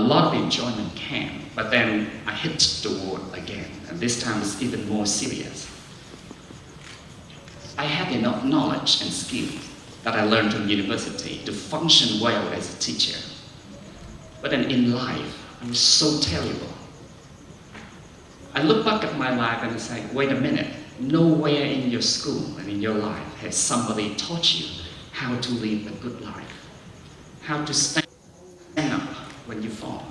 lot of enjoyment came, but then I hit the wall again, and this time it's even more serious. I had enough knowledge and skill that I learned in university to function well as a teacher. But then in life, I was so terrible. I look back at my life and I say, wait a minute, nowhere in your school and in your life has somebody taught you how to live a good life, how to stand up when you fall,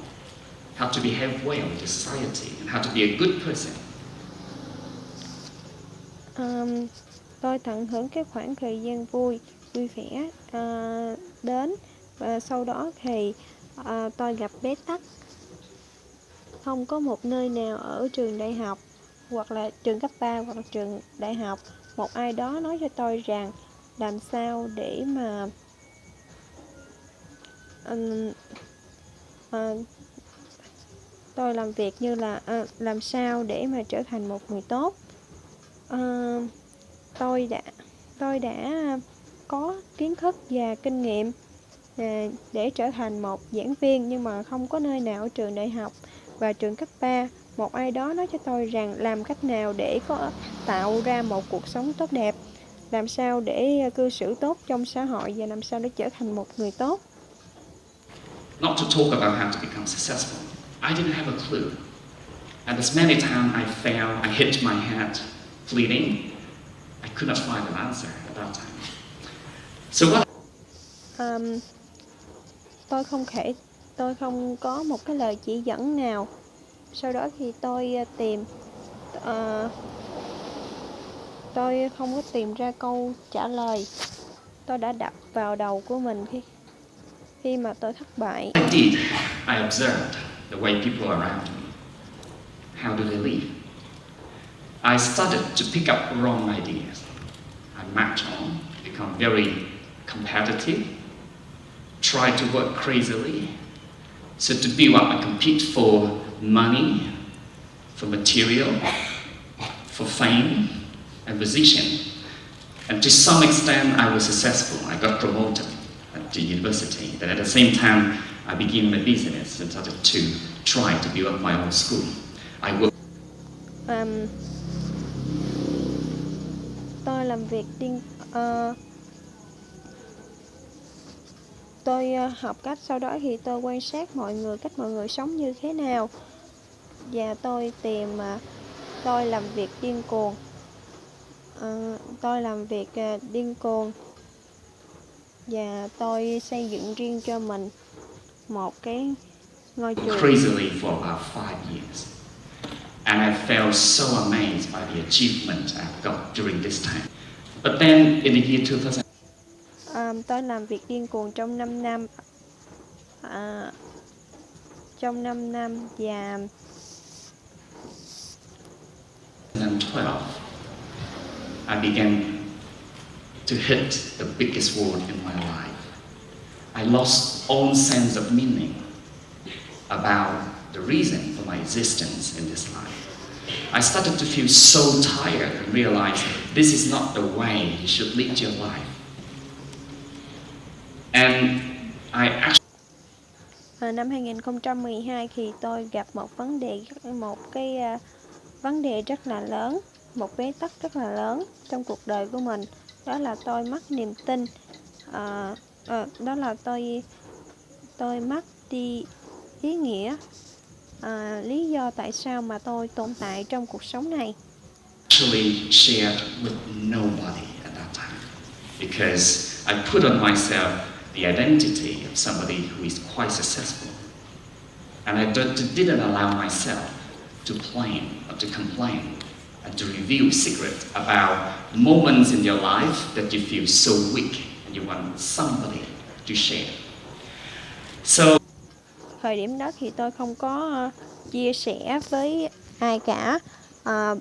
how to behave well in society, and how to be a good person. Tôi tận hưởng cái khoảng thời gian vui vẻ đến, và sau đó thì tôi gặp bế tắc. Không có một nơi nào ở trường đại học hoặc là trường cấp 3 hoặc là trường đại học một ai đó nói cho tôi rằng làm sao để mà tôi làm việc như là làm sao để mà trở thành một người tốt. Tôi đã có kiến thức và kinh nghiệm để trở thành một giảng viên, nhưng mà không có nơi nào ở trường đại học và trường cấp 3 một ai đó nói cho tôi rằng làm cách nào để có tạo ra một cuộc sống tốt đẹp, làm sao để cư xử tốt trong xã hội và làm sao để trở thành một người tốt. Not to talk about how to become successful. I didn't have a clue. And as many times I fell, I hit my head bleeding, I could not find an answer at that time. So what? Tôi không có một cái lời chỉ dẫn nào. Sau đó thì tôi không có tìm ra câu trả lời. Tôi đã đập vào đầu của mình khi mà tôi thất bại. I did. I observed the way people around me. How do they live? I started to pick up wrong ideas. I marched on, become very competitive, try to work crazily, so to build up and compete for money, for material, for fame and position. And to some extent, I was successful. I got promoted at the university. But at the same time, I began my business and started to try to build up my own school. I worked. Tôi làm việc tôi học cách, sau đó thì tôi quan sát cách mọi người sống như thế nào, và tôi làm việc điên cuồng. Và tôi xây dựng riêng cho mình một cái ngôi trường. Crazily for about 5 years. And I felt so amazed by the achievement I've got during this time. But then in the year 2000, tôi làm việc điên cuồng trong 5 năm. Và 2012, I began to hit the biggest wall in my life. I lost all sense of meaning about the reason for my existence in this life. I started to feel so tired and realized this is not the way you should lead your life. And I actually năm 2012 thì tôi gặp một cái vấn đề rất là lớn, một bế tắc rất là lớn trong cuộc đời của mình. Đó là tôi mất niềm tin. Đó là tôi mất đi ý nghĩa, lý do tại sao mà tôi tồn tại trong cuộc sống này. Actually shared with nobody at that time because I put on myself the identity of somebody who is quite successful, and I didn't allow myself to blame or to complain and to reveal secrets about moments in your life that you feel so weak and you want somebody to share. So thời điểm đó thì tôi không có chia sẻ với ai cả,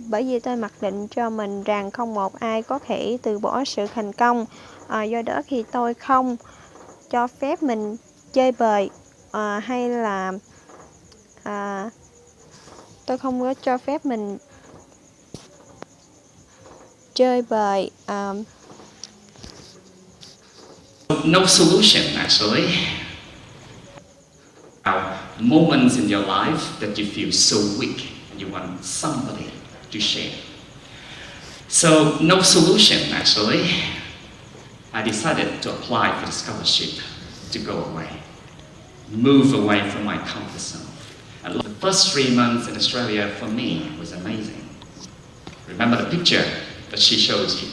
bởi vì tôi mặc định cho mình rằng không một ai có thể từ bỏ sự thành công. Do đó thì tôi không cho phép mình chơi bời, hay là tôi không có cho phép mình chơi bời. No solution actually. moments in your life that you feel so weak and you want somebody to share. So, no solution actually. I decided to apply for the scholarship to go away, move away from my comfort zone. And the first 3 months in Australia for me was amazing. Remember the picture that she shows you?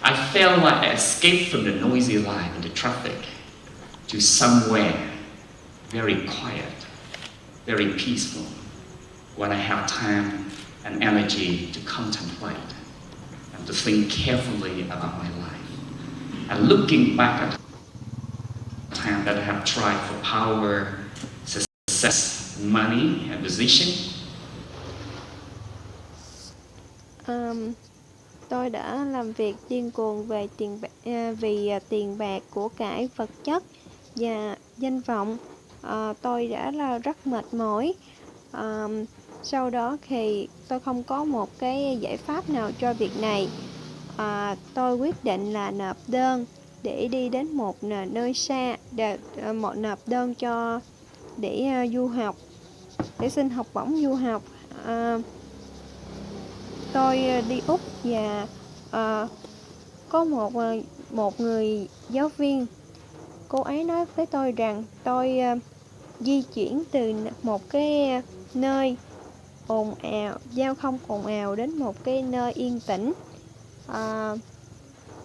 I felt like I escaped from the noisy life and the traffic to somewhere very quiet, very peaceful, when I have time and energy to contemplate and to think carefully about my life. And looking back at the time that I have tried for power, success, money, and position, tôi đã làm việc điên cuồng về vì tiền bạc, của cải, vật chất và danh vọng. Tôi đã là rất mệt mỏi. Sau đó thì tôi không có một cái giải pháp nào cho việc này. Tôi quyết định là nộp đơn để đi đến một nơi xa, nộp đơn để du học, để xin học bổng du học. Tôi đi Úc và có một người giáo viên, cô ấy nói với tôi rằng tôi di chuyển từ một cái nơi ồn ào, giao thông ồn ào đến một cái nơi yên tĩnh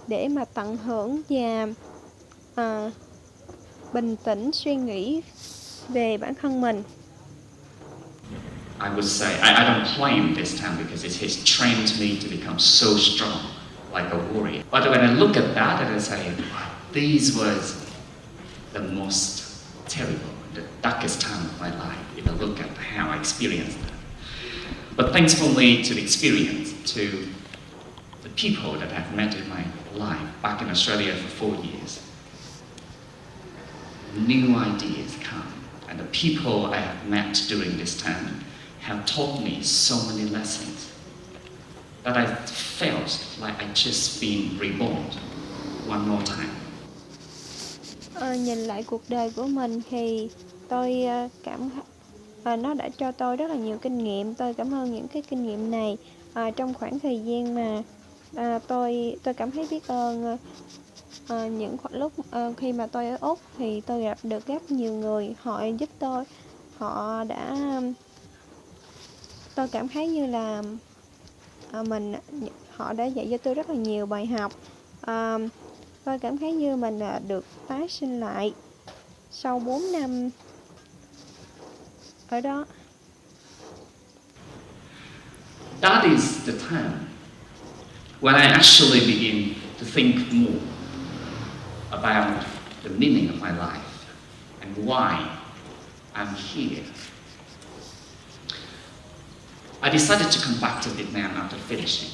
để mà tận hưởng và bình tĩnh suy nghĩ về bản thân mình. I would say, I don't claim this time because it has trained me to become so strong, like a warrior. But when I look at that and I say, wow, these was the most terrible, the darkest time of my life, if I look at how I experienced that. But thanks for me to the experience, to the people that I've met in my life back in Australia for 4 years. New ideas come, and the people I have met during this time have taught me so many lessons that I felt like I just been reborn one more time. Nhìn lại cuộc đời của mình thì tôi nó đã cho tôi rất là nhiều kinh nghiệm. Tôi cảm ơn những cái kinh nghiệm này. Trong khoảng thời gian mà tôi cảm thấy biết ơn những lúc khi mà tôi ở Úc thì tôi gặp được rất nhiều người, họ giúp tôi, tôi cảm thấy như là họ đã dạy cho tôi rất là nhiều bài học. Tôi cảm thấy như mình được tái sinh lại sau 4 năm ở đó. That is the time when I actually begin to think more about the meaning of my life and why I'm here. I decided to come back to Vietnam after finishing,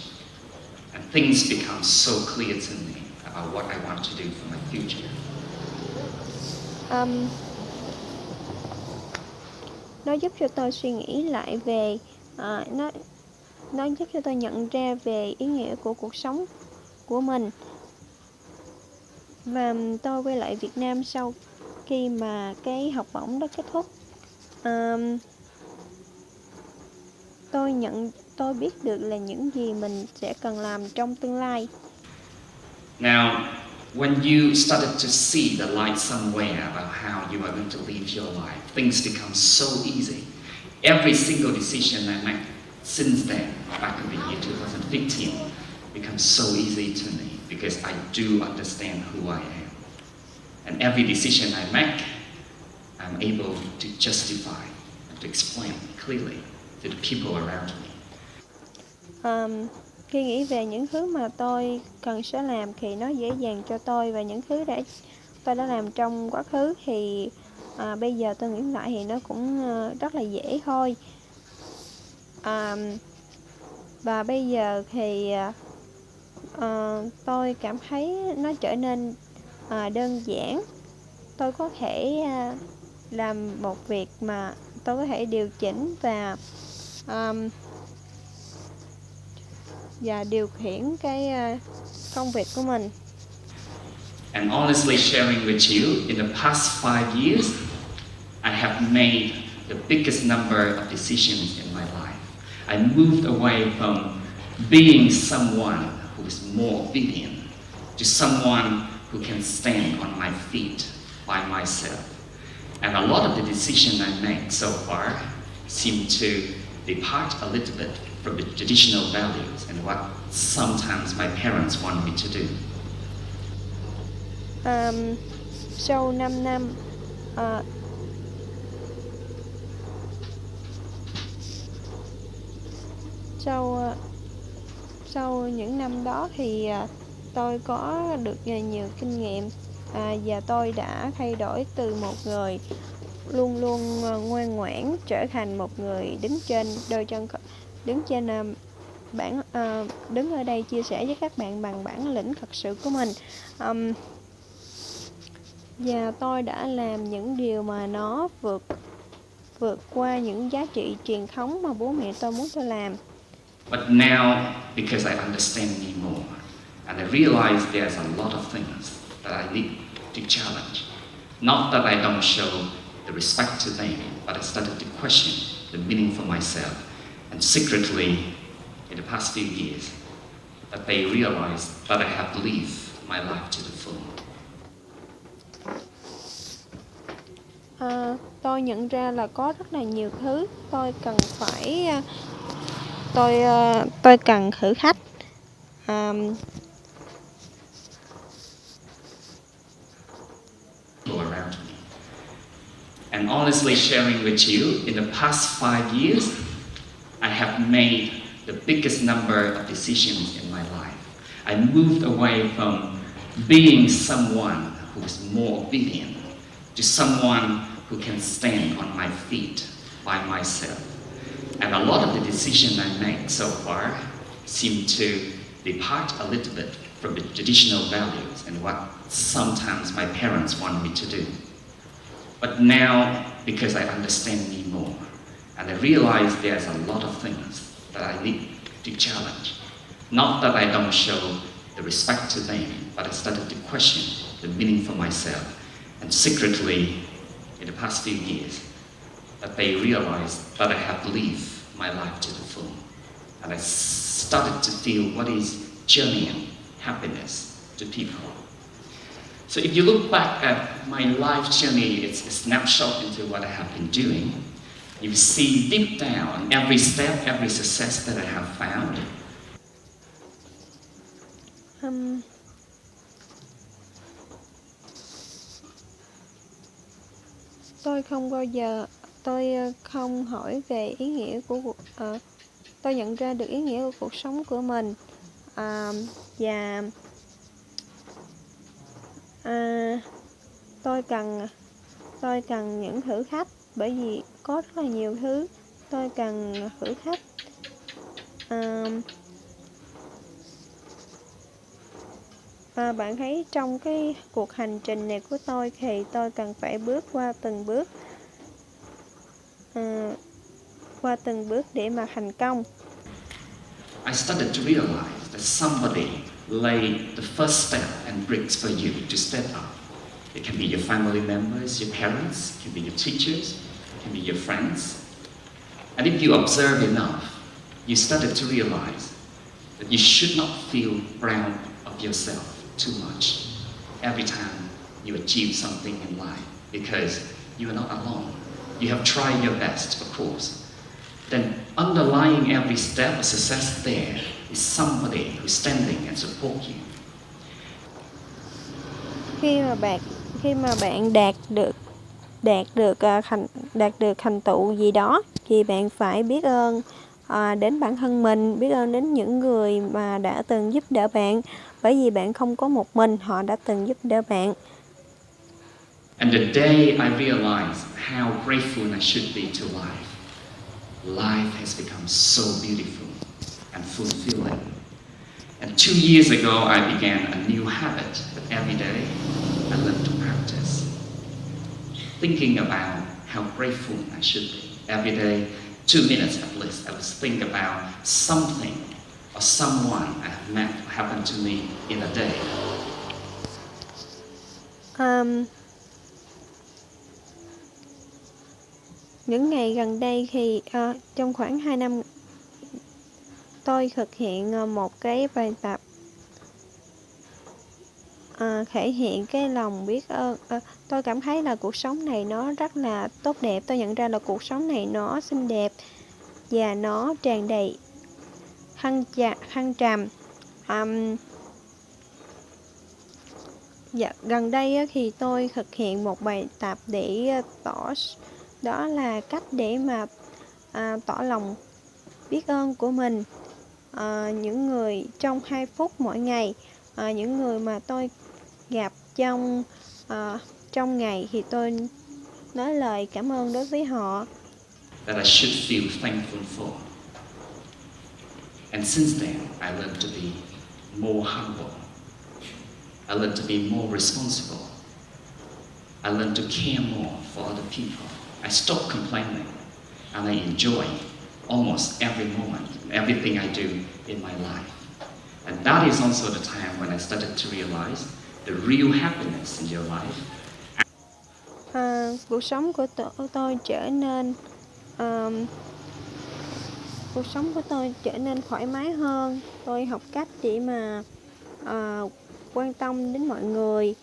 and things become so clear to me about what I want to do for my future. Nó giúp cho tôi suy nghĩ lại về nó giúp cho tôi nhận ra về ý nghĩa của cuộc sống của mình. Và tôi quay lại Việt Nam sau khi mà cái học bổng đó kết thúc. Tôi biết được là những gì mình sẽ cần làm trong tương lai. Now, when you started to see the light somewhere about how you are going to live your life, things become so easy. Every single decision I make since then, back in the year 2015, becomes so easy to me because I do understand who I am. And every decision I make, I'm able to justify and to explain clearly to the people around me. Khi nghĩ về những thứ mà tôi cần sẽ làm thì nó dễ dàng cho tôi, và những thứ tôi đã làm trong quá khứ thì bây giờ tôi nghĩ lại thì nó cũng rất là dễ thôi. Và bây giờ thì tôi cảm thấy nó trở nên đơn giản. Tôi có thể làm một việc mà tôi có thể điều chỉnh và điều khiển cái công việc của mình. And honestly sharing with you, in the past 5 years, I have made the biggest number of decisions in my life. I moved away from being someone who is more obedient to someone who can stand on my feet by myself. And a lot of the decisions I make so far seem to depart a little bit from the traditional values and what sometimes my parents want me to do. Sau 5 năm sau những năm đó thì tôi có được nhiều kinh nghiệm và tôi đã thay đổi từ một người luôn luôn ngoan ngoãn trở thành một người đứng trên đôi chân, đứng ở đây chia sẻ với các bạn bằng bản lĩnh thật sự của mình. Và tôi đã làm những điều mà nó vượt qua những giá trị truyền thống mà bố mẹ tôi muốn tôi làm. But now, because I understand me more, and I realize there's a lot of things that I need to challenge. Not that I don't show the respect to them, but I started to question the meaning for myself. And secretly, in the past few years, that they realized that I have lived my life to the full. Tôi nhận ra là có rất là nhiều thứ tôi cần phải tôi cần thử thách. Around me. And honestly sharing with you, in the past 5 years, I have made the biggest number of decisions in my life. I moved away from being someone who is more obedient to someone who can stand on my feet by myself. And a lot of the decisions I make so far seem to depart a little bit from the traditional values and what sometimes my parents want me to do. But now, because I understand me more, and I realize there's a lot of things that I need to challenge. Not that I don't show the respect to them, but I started to question the meaning for myself. And secretly, in the past few years, that they realized that I have lived my life to the full. And I started to feel what is journeying happiness to people. So if you look back at my life journey, it's a snapshot into what I have been doing. You see deep down every step, every success that I have found. Tôi không hỏi về ý nghĩa của tôi nhận ra được ý nghĩa của cuộc sống của mình và tôi cần những thử thách, bởi vì có rất là nhiều thứ tôi cần thử thách. Bạn thấy trong cái cuộc hành trình này của tôi thì tôi cần phải bước qua từng bước để mà thành công. I started to realize that somebody laid the first step and bricks for you to step up. It can be your family members, your parents, it can be your teachers, it can be your friends. And if you observe enough, you started to realize that you should not feel proud of yourself too much every time you achieve something in life, because you are not alone. You have tried your best, of course. Then underlying every step of success there is somebody who's standing and support you. Khi mà bạn đạt được thành tựu gì đó thì bạn phải biết ơn đến bản thân mình, biết ơn đến những người mà đã từng giúp đỡ bạn, bởi vì bạn không có một mình, họ đã từng giúp đỡ bạn. And the day I realized how grateful I should be to life, life has become so beautiful and fulfilling. And 2 years ago, I began a new habit that every day I learned to practice. Thinking about how grateful I should be. Every day, 2 minutes at least, I was think about something or someone I have met happened to me in a day. Những ngày gần đây thì trong khoảng 2 năm tôi thực hiện một cái bài tập thể hiện cái lòng biết ơn. Tôi cảm thấy là cuộc sống này nó rất là tốt đẹp. Tôi nhận ra là cuộc sống này nó xinh đẹp và nó tràn đầy thăng trầm. Dạ, gần đây thì tôi thực hiện một bài tập để đó là cách để mà tỏ lòng biết ơn của mình. Những người trong 2 phút mỗi ngày, những người mà tôi gặp trong ngày thì tôi nói lời cảm ơn đối với họ. That I should feel thankful for. And since then, I learned to be more humble. I learned to be more responsible. I learned to care more for other people. I stopped complaining, and I enjoy almost every moment, everything I do in my life. And that is also the time when I started to realize the real happiness in your life. Cuộc sống của tôi trở nên thoải mái hơn. Tôi học cách để mà quan tâm đến mọi người.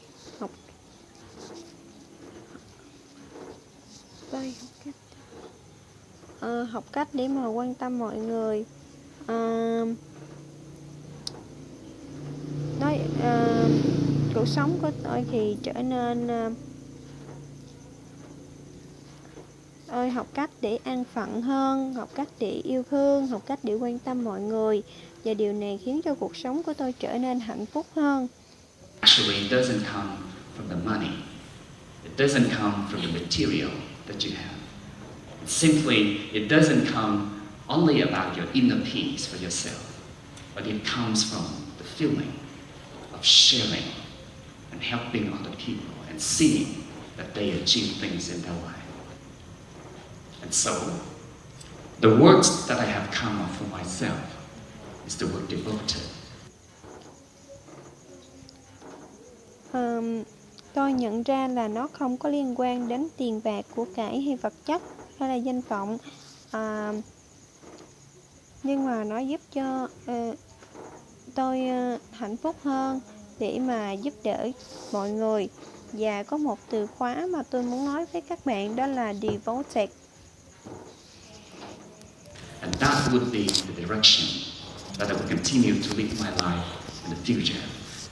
Học cách để mà quan tâm mọi người. Cuộc sống của tôi thì trở nên tôi học cách để an phận hơn, học cách để yêu thương, học cách để quan tâm mọi người, và điều này khiến cho cuộc sống của tôi trở nên hạnh phúc hơn. Actually, it doesn't come from the money. It doesn't come from the material that you have. Simply, it doesn't come only about your inner peace for yourself, but it comes from the feeling of sharing and helping other people and seeing that they achieve things in their life. And so, the words that I have come up for myself is the word devoted. Tôi nhận ra là nó không có liên quan đến tiền bạc, của cải hay vật chất hay là danh vọng, nhưng mà nó giúp cho tôi hạnh phúc hơn để mà giúp đỡ mọi người. Và có một từ khóa mà tôi muốn nói với các bạn, đó là devoted. And that would be the direction that I will continue to live my life in the future.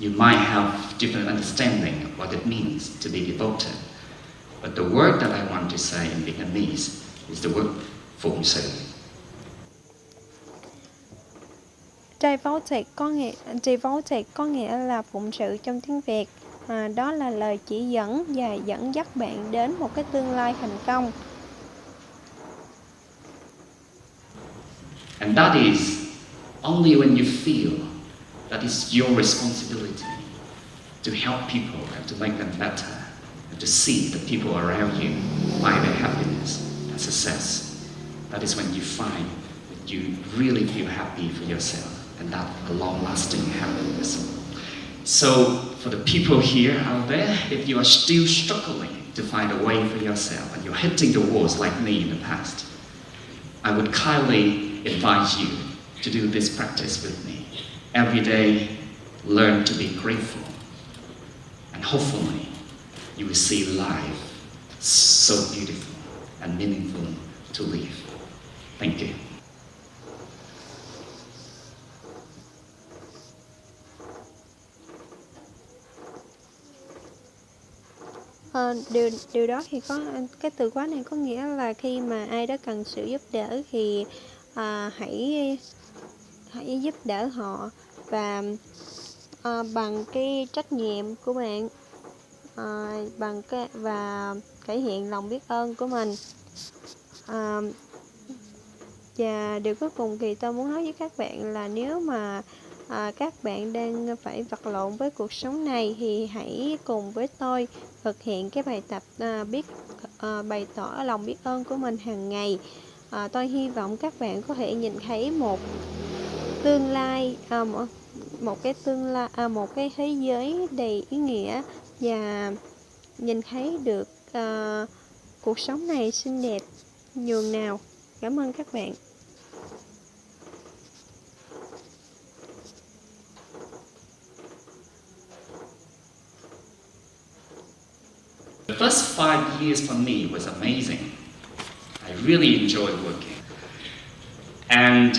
You might have different understanding of what it means to be devoted, but the word that I want to say in Vietnamese is the word phụng sự. Devoted có nghĩa là phụng sự trong tiếng Việt. Đó là lời chỉ dẫn và dẫn dắt bạn đến một cái tương lai thành công. And that is only when you feel that it's your responsibility to help people and to make them better, and to see the people around you find their happiness and success. That is when you find that you really feel happy for yourself, and that a long-lasting happiness. So, for the people here out there, if you are still struggling to find a way for yourself and you're hitting the walls like me in the past, I would kindly invite you to do this practice with me. Every day, learn to be grateful, and hopefully you will see life so beautiful and meaningful to live. Thank you. Điều đó thì cái từ khóa này có nghĩa là khi mà ai đó cần sự giúp đỡ thì hãy giúp đỡ họ, và bằng cái trách nhiệm của bạn, và thể hiện lòng biết ơn của mình. Và điều cuối cùng thì tôi muốn nói với các bạn là nếu mà các bạn đang phải vật lộn với cuộc sống này thì hãy cùng với tôi thực hiện cái bài tập bày tỏ lòng biết ơn của mình hàng ngày. Tôi hy vọng các bạn có thể nhìn thấy một tương lai, một cái thế giới đầy ý nghĩa, và nhìn thấy được cuộc sống này xinh đẹp nhường nào. Cảm ơn các bạn. The first 5 years for me was amazing. I really enjoyed working. And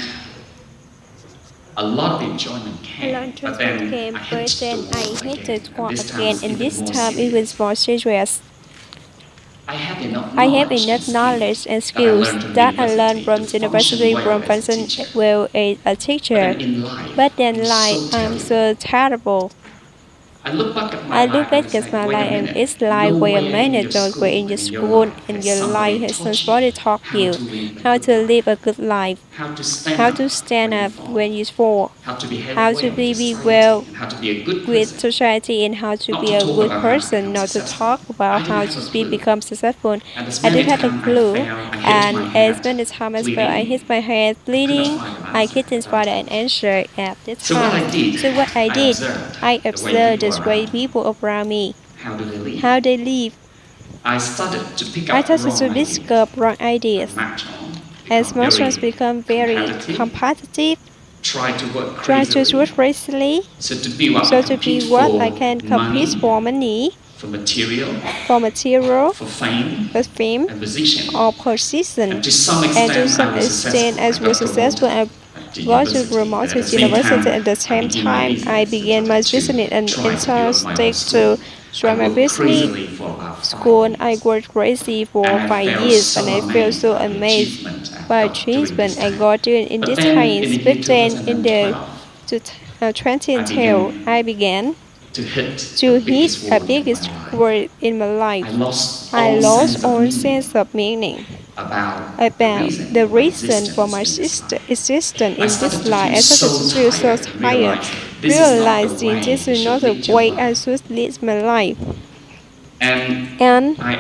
a lot of enjoyment A lot came, of but then enjoyment came, I but hit then the I wall hit again. the wall And this time again, it's and even this more time it serious. was more serious. I have enough I have knowledge enough knowledge and that I skills learned from that I learned from to university function from well as a function teacher. well as a But teacher. then in life, But then I'm life, so I'm terrible. so terrible. I look back at my I life look and back it's at like, my wait a life and minute, it's like, wait a nowhere in minute, your don't school wait in your and in your school, life in has your life somebody has taught somebody you taught how you to live a how good to life, live a good life, how to stand how up to stand when you up fall, when you fall, how to behave how well to in be society, well and how to be a good with person. society, and how to Not be to a talk good about how to person, become not to successful. talk about I didn't how have a to be clue. become successful. And as I many didn't have a times I clue, failed, I hit my and as head many times as well, I bleeding. hit my head I couldn't bleeding. find an I answer couldn't at that find time. an answer at the So what I time. did, So what I did, I the way observed people the way around me, people around me, how do they live. how they live. I started to pick I up started wrong to ideas. discover wrong I ideas. match on, As become Muslims very become very competitive, try to work try to crazily, work racily, so to be what so I to be compete what I for can compete money, for money, for material, for material, for fame, for fame, and position. or position. And to some And to extent, some I was extent, successful. I I was got successful. promoted I at the got to university. But at the promoted same time, university. At the I same begin my time, I business and began my started business and to try to build my own started to school. I start my worked business crazily for about 5 school. I years. worked crazy for And I 5 years, and so I felt amazed so by the amazed achievement I by got during this achievement I time. got during in But this then time. in the year But then in the 2012, I 2012, began I began to hit the to hit biggest a wall in my biggest life. word in my I life. lost I all lost sense of all meaning sense of meaning about the about reason the for my reason for existence my in this life. existence I in this started to life. feel I started to so feel so tired, tired, realizing realizing this this is is not not the the way you way should I lead your should life. lead my life. And And I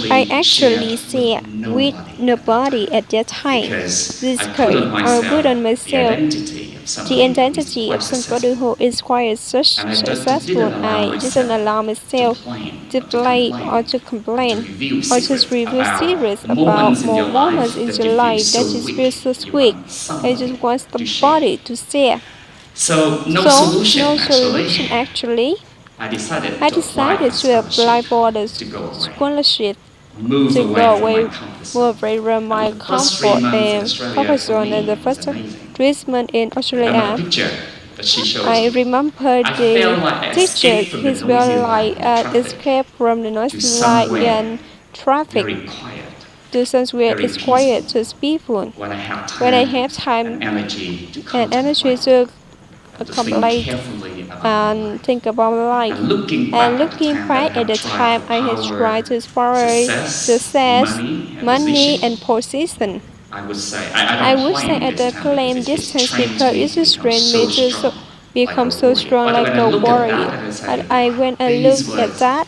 I actually actually shared said with with nobody at that nobody time at that time. because This I put on I put myself on the myself identity of the somebody who is identity quite of somebody successful. who is quite And I successful. didn't allow I didn't myself allow to myself blame to or to blame complain or to and to complain reveal or to secrets review about secrets the about moments in more your moments life in that your you feel life so that you feel weak. so You weak. want I just somebody want to share. somebody to share. So no So solution no actually. solution actually. I decided I to apply for decided to scholarship apply for the to go away, scholarship move to away go from my away, comfort zone. move away from And my the first 3 months in and Australia comfort for zone. And the me was first amazing. treatment in Remember the Australia, picture that she shows I you? remember I the felt like I teacher. escaped from the His noisy well life like in the traffic escape from the to noisy light somewhere and traffic very quiet, to somewhere very it's quiet, peaceful, to peaceful. when I have When I time have time and energy to and energy contemplate to and to think complete carefully about my and life. think about my life. And looking And back at the looking time that I back at have the tried time for I have power, tried to aspire success, success, money, and money, position, and position, I would say I I don't would say claim at this the time because claim it's distance trained because me it to is become trained me so to strong, like become a so warrior. strong But like when I a look at warrior. that and I say, But I went and these looked at was that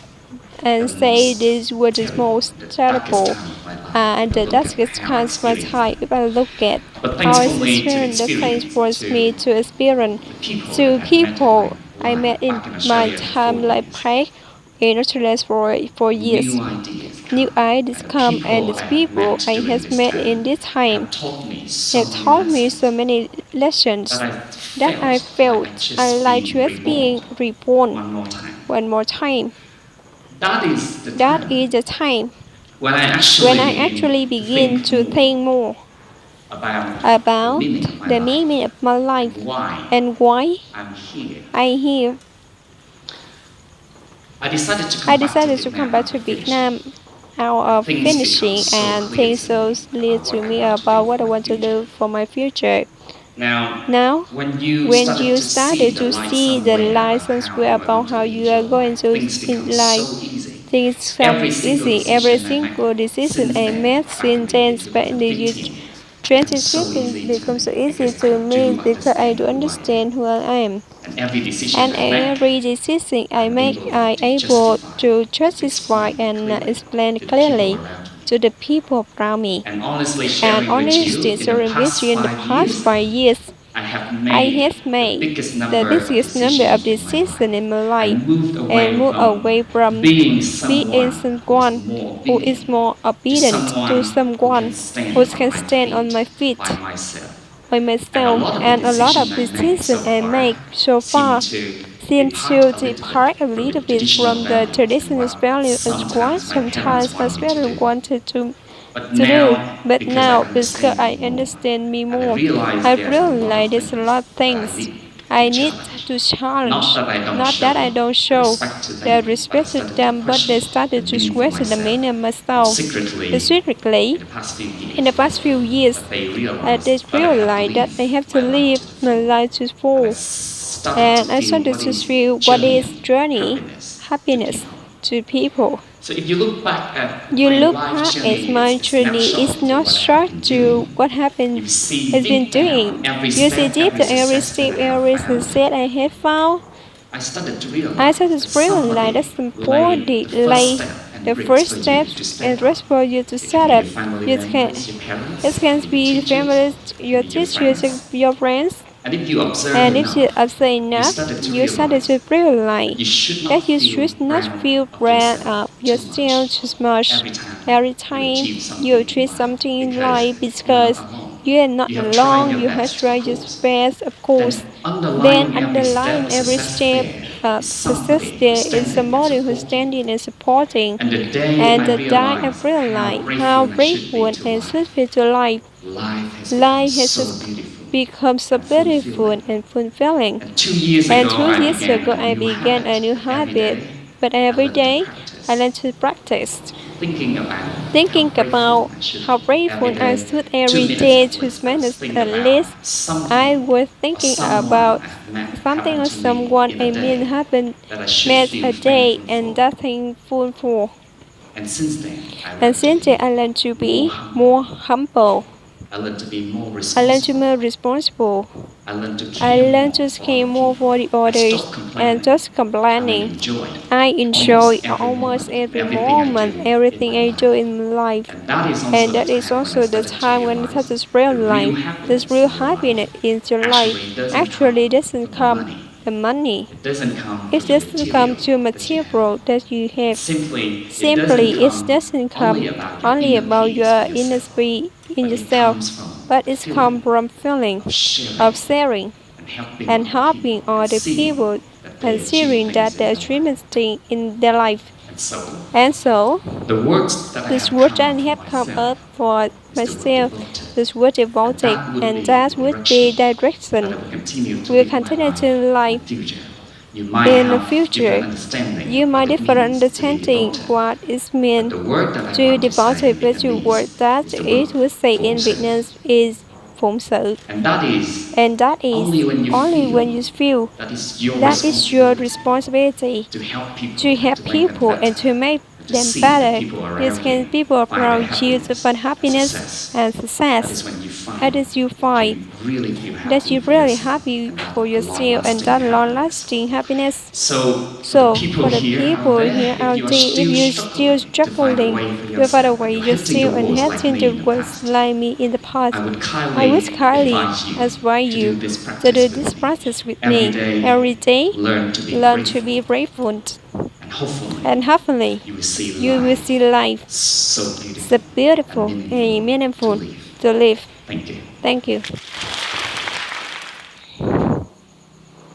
and the say most this was the terrible, most the darkest terrible time of my life. and If I the look at darkest how I times of my experienced time. it. If I look at But how thanks I for me to experienced, the things experience, forced me to experience the people that to I've met in my people I met life in back in my Australia for time 4 like years, back in Australia for years. new ideas New come, ideas and the come, and people these I have people met I during have this met in time this time have taught me so have many taught me so lessons many lessons that I that I felt I just like being just reborn being reborn one more time. one more time. That is the That time is the time when I when actually I begin actually to begin think to more think more about the about meaning of my the life meaning of my life and why and why I'm here. I'm here. I decided to I come back to decided to come Vietnam back after to finishing, Vietnam out and of things become finishing, so and clear things to so me clear about to what I me want to do about for what I my want to future. do for my future. Now, Now, when you when started you to see started the to light see the somewhere about license how were you are going about to how lead you are your going life, to things become in life, so easy. things Every come single easy. Every decision I make single decision since I then, made back in since the year then, back in the year 2015, becomes so 2015, easy to becomes so me easy because I to me do because I understand do who I am. understand who I am. And every decision And I make, every decision I I'm make, able I to able justify to and justify explain and clearly explain to the people clearly around me. to the people around me. And honestly And sharing with you, honestly, in the sharing with past you in the 5 past years, 5 years, I have made the biggest number of decisions in my life and moved away from being being someone someone who is more obedient to someone who can stand on my feet by myself. by myself, and a lot of decisions I make so far seem to depart a little bit from the traditional value as what sometimes I especially wanted to do. But now, because I understand me more, I realize there's a lot of things I need to challenge. Not that I don't show the respect to them, but they started to question the meaning of myself. Secretly, in the past few years, I did realize that I have to live my life to full, and I started to feel what is journey, happiness to people. So if you look back at You my look life back at journey, my it's a journey snapshot is to not what short I've been to doing. what happened You see has been deep down doing. every You see step, deep every to every success step, that I every have found. success I have found. I started to I realize started that to realize somebody that somebody laid the first lay step and the bricks first for you steps to and stand rest on. for you to It set can be up. your family It can members, your parents, it can your be your teachers, families, your maybe your teachers, friends. your friends. And if you observe And if you enough, observe you enough, started to you started realize to realize you should not that you feel should not proud feel of proud yourself of too yourself much too much every every time time you you achieve achieve something something in in life life because because you're not alone. you are not You have tried alone, your you have best, tried of your course. best, of course. Then Then underlying every step of success there is somebody who's standing and supporting. And the day And I the day I realized realized how how grateful grateful I should be and to life, thankful to life, life has become life has so just beautiful become so and beautiful fulfilling. and fulfilling. And 2 years And ago, 2 years ago, I I began a new habit, but I every learned to day I practice, learn to practice, thinking about thinking how about grateful I should how be grateful every I day. should 2 every minutes day at to least, I spend was thinking at about least. I something was or thinking someone about I've met something or happened to me someone in I a mean day happened that I should met feel a day thankful and for. that thankful for. And since then, I And learned to since then, be I learned to more be more humble. humble. I learned to be more I learned to be responsible. more responsible. I learned to I care learned more to for care other more people. for the I others stopped and complaining. just I complaining. enjoyed I enjoy almost every everything I do moment, in everything my I do life. in my life. And that is also And the that is time when I also the started to time when it realize touches real the real life. This happiness real in your happiness life in your life actually doesn't from the come money. from money. It doesn't come It from the doesn't come material to that you have. material that you have. It doesn't Simply, it come doesn't only come about your only inner about peace your in inner yourself, spirit in but it yourself, comes from but the it's come feeling from feeling of of sharing sharing and helping and other helping people and other seeing people that and they achieve seeing things that in they their life. achieve things in their life. And so, And so, the words that I this have word come that up I for have come up myself for is the word myself, devoted. this word And devoted, that would and be that the would be direction that direction I will continue to will live my continue life to in life the future. You might in the have different future. understanding You of what might it differ means to be understanding devoted. what it But means the word that I to want to say devoted, in but the word Vietnamese that is the it word would say phụng in sự. Vietnam is phụng sự. And that is And that is only when you only feel when you feel that is your that is your responsibility responsibility to help people to and help to make them people and better, to make and to them see that better. people This around you can people find their around you to happiness find and happiness success. and That success. is when you That find is you that find you really feel that happy you're for really yourself happy and that for yourself and long-lasting that happiness. long-lasting happiness. So, for the So, people for the here out people there, here if out you are there, if still you're still struggling to find a struggling way for to find a yourself and way you're hitting the yourself and walls like heading me the in the words past, like me in the I past, would I would kindly kindly advise you advise to do you this to practice do with this me. process with Every me. Every day, day, learn to be learn to grateful, be grateful, and hopefully, and hopefully, you will see you will life see life so so beautiful and beautiful and meaningful to meaningful live. to live. Thank you. Thank you.